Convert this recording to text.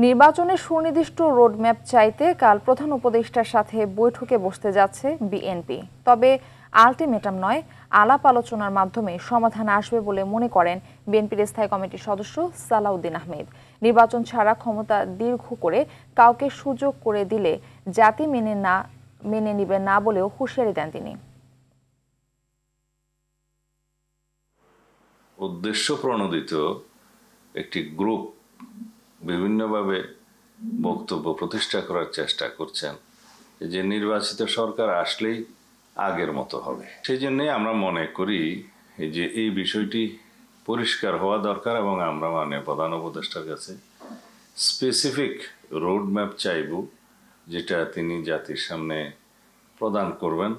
নির্বাচনে সুনির্দিষ্ট রোডম্যাপ চাইতে কাল প্রধান উপদেষ্টার সাথে বৈঠকে বসতে যাচ্ছে বিএনপি। তবে আলটিমেটাম নয়, আলাপ আলোচনার মাধ্যমে সমাধান আসবে বলে মনে করেন বিএনপির স্থায়ী কমিটির সদস্য সালাউদ্দিন আহমেদ। নির্বাচন ছাড়া ক্ষমতা দীর্ঘ করে কাউকে সুযোগ করে দিলে জাতি মেনে নিবে না বলেও হুঁশিয়ারি দেন তিনি। উদ্দেশ্য প্রণোদিত একটি গ্রুপ বিভিন্নভাবে বক্তব্য প্রতিষ্ঠা করার চেষ্টা করছেন যে নির্বাচিত সরকার আসলেই আগের মতো হবে। সেই জন্যই আমরা মনে করি যে এই বিষয়টি পরিষ্কার হওয়া দরকার এবং আমরা প্রধান উপদেষ্টার কাছে স্পেসিফিক রোড ম্যাপ চাইব, যেটা তিনি জাতির সামনে প্রদান করবেন।